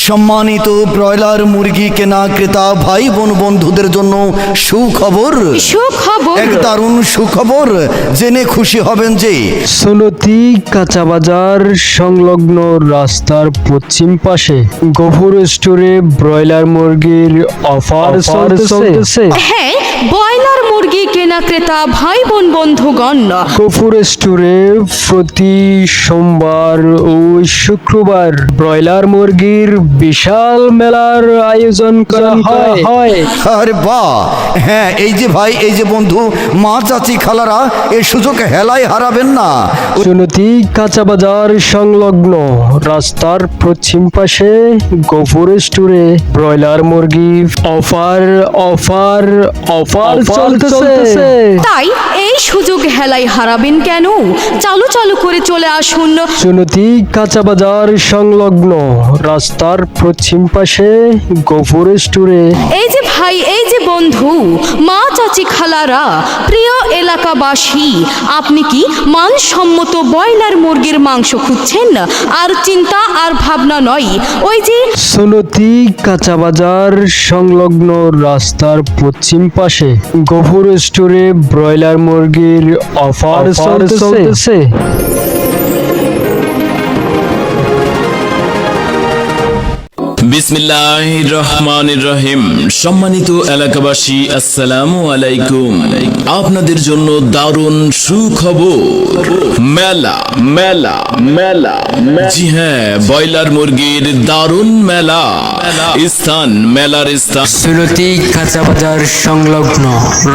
সম্মানিত ব্রয়লার মুরগি কেনা ক্রেতা ভাই বোন বন্ধুদের জন্য সুখবর। এক দারুণ সুখবর জেনে খুশি হবেন যে সনতি কাঁচা বাজার সংলগ্ন রাস্তার পশ্চিম পাশে গফুর স্টোরে ব্রয়লার মুরগির অফার চলতেছে। হ্যাঁ, ব্রয়লার মুরগি কেনা ক্রেতা ভাই বোন বন্ধুগণ, গফুর স্টোরে প্রতি সোমবার ও শুক্রবার ব্রয়লার মুরগির বিশাল মেলার আয়োজন করা হয়। আরে বাহ, হ্যাঁ এই যে ভাই, এই যে বন্ধু, মা চাচি খালারা এই সুযোগ হেলায় হারাবেন না। সনতি কাঁচা বাজার সংলগ্ন রাস্তার পশ্চিম পাশে গফুর স্টোরে ব্রয়লার মুরগি অফার চলতেছে। তাই এই সুযোগ হেলায় হারাবেন কেন? চালু করে চলে আসুন সনতি কাঁচা বাজার সংলগ্ন রাস্তার পশ্চিম পাশে গফুর স্টোরে। এই যে ভাই, এই যে বন্ধু, মা চাচি খালারা, প্রিয় এলাকাবাসী, আপনি কি মানসম্মত ব্রয়লার মুরগির মাংস খুঁজছেন? আর চিন্তা আর ভাবনা নয়, ওই যে সনতি কাঁচা বাজার সংলগ্ন রাস্তার পশ্চিম পাশে গফুর স্টোরে ব্রয়লার মুরগির অফার চলতেছে। বিসমিল্লাহির রহমানির রহিম। সম্মানিত এলাকাবাসী, আসসালামু আলাইকুম। আপনাদের জন্য দারুণ সুখবর। মেলা মেলা মেলা জি হ্যাঁ, ব্রয়লার মুরগির দারুণ মেলা। স্থান মেলার স্থান সনতি কাঁচা বাজার সংলগ্ন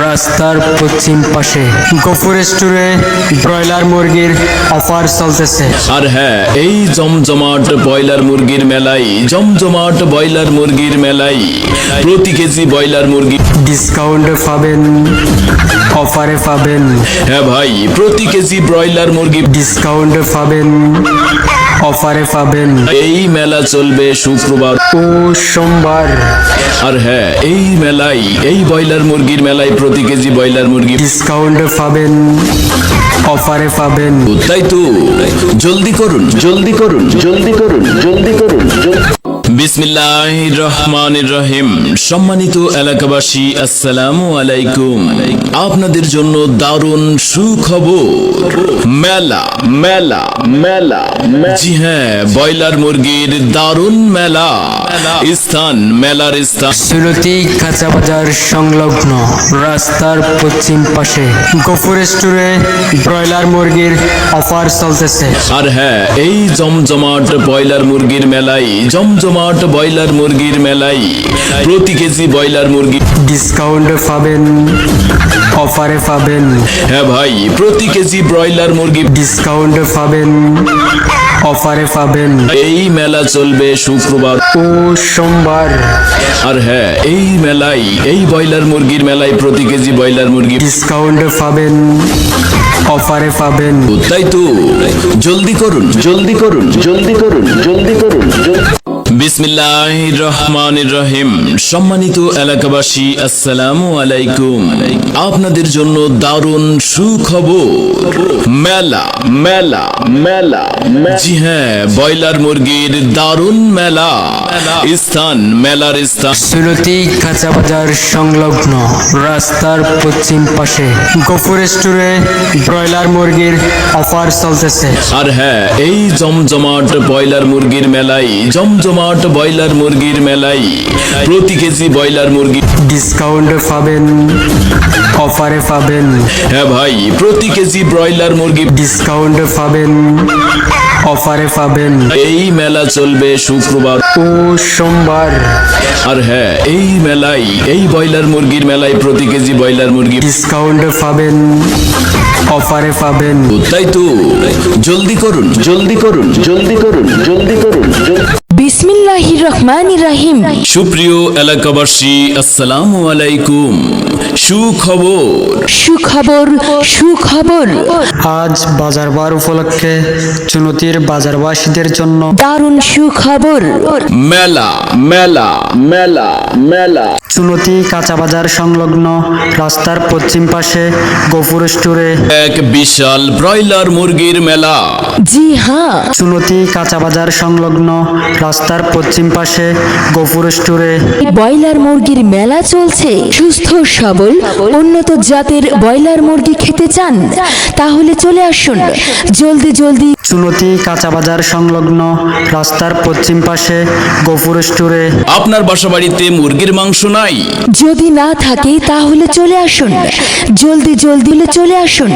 রাস্তার পশ্চিম পাশে গফুর স্টোরে ব্রয়লার মুরগির অফার চলতেছে। আর হ্যাঁ, এই জমজমাট ব্রয়লার মুরগির মেলায় ব্রয়লার মুরগির মেলায় প্রতি কেজি ব্রয়লার মুরগি ডিসকাউন্টে পাবেন, অফারে পাবেন। হ্যাঁ ভাই, প্রতি কেজি ব্রয়লার মুরগি ডিসকাউন্টে পাবেন, অফারে পাবেন। এই মেলা চলবে শুক্রবার ও সোমবার। আর হ্যাঁ, এই মেলায়, এই ব্রয়লার মুরগির মেলায় প্রতি কেজি ব্রয়লার মুরগি ডিসকাউন্টে পাবেন, অফারে পাবেন। তাই তো জলদি করুন। বিসমিল্লাহির রহমানির রহিম। সম্মানিত এলাকাবাসী, আসসালামু আলাইকুম। আপনাদের জন্য দারুণ সুখবর। মেলা মেলা মেলা জি হ্যাঁ, ব্রয়লার মুরগির দারুণ মেলা। স্থান মেলার স্থান সনতি কাঁচা বাজার সংলগ্ন রাস্তার পশ্চিম পাশে গফুর স্টোরে ব্রয়লার মুরগির অফার চলতেছে। আর হ্যাঁ, এই জমজমাট ব্রয়লার মুরগির মেলায় ব্রয়লার মুরগির মেলায় প্রতি কেজি ব্রয়লার মুরগি ডিসকাউন্টে পাবেন, অফারে পাবেন। হ্যাঁ ভাই, প্রতি কেজি ব্রয়লার মুরগি ডিসকাউন্টে পাবেন, অফারে পাবেন। এই মেলা চলবে শুক্রবার ও সোমবার। আর হ্যাঁ, এই মেলায়, এই ব্রয়লার মুরগির মেলায় প্রতি কেজি ব্রয়লার মুরগি ডিসকাউন্টে পাবেন, অফারে পাবেন। তাই তো জলদি করুন। বিসমিল্লাহির রহমানির রহিম। সম্মানিত এলাকাবাসী, আসসালামু আলাইকুম। আপনাদের জন্য দারুণ সুখবর। মেলা মেলা মেলা জি হ্যাঁ, ব্রয়লার মুরগির দারুণ মেলা। স্থান মেলার স্থান সনতি কাঁচা বাজার সংলগ্ন রাস্তার পশ্চিম পাশে গফুর স্টোরে ব্রয়লার মুরগির অফার চলতেছে। আর হ্যাঁ, এই জমজমাট ব্রয়লার মুরগির মেলায় ব্রয়লার মুরগির মেলায় প্রতি কেজি ব্রয়লার মুরগি ডিসকাউন্টে পাবেন, অফারে পাবেন। হ্যাঁ ভাই, প্রতি কেজি ব্রয়লার মুরগি ডিসকাউন্টে পাবেন, অফারে পাবেন। এই মেলা চলবে শুক্রবার ও সোমবার। আর হ্যাঁ, এই মেলায়, এই ব্রয়লার মুরগির মেলায় প্রতি কেজি ব্রয়লার মুরগি ডিসকাউন্টে পাবেন, অফারে পাবেন। তাই তো জলদি করুন। বিসমিল্লাহির রহমানির রহিম। সুপ্রিয় এলাকাবাসী, আসসালামু আলাইকুম। সুখবর। সুখবর সুখবর আজ বাজারবার উপলক্ষে চুনতির বাজারবাসীদের জন্য দারুণ সুখবর মেলা মেলা মেলা মেলা চুনতি কাঁচা বাজার সংলগ্ন রাস্তার পশ্চিম পাশে গফুর স্টোরে এক বিশাল ব্রয়লার মুরগির মেলা। জি হ্যাঁ, চুনতি কাঁচা বাজার সংলগ্ন রাস্তার পশ্চিম পাশে গফুর স্টোরে ব্রয়লার মুরগির মেলা চলছে। সুস্থ সবল উন্নত জাতের ব্রয়লার মুরগি খেতে চান তাহলে চলে আসুন জলদি জলদি। চুনতি কাঁচা বাজার সংলগ্ন রাস্তার পশ্চিম পাশে গফুর স্টোরে আপনার বাসাবাড়িতে মুরগির মাংস নাই? যদি না থাকে তাহলে চলে আসুন জলদি জলদি চলে আসুন।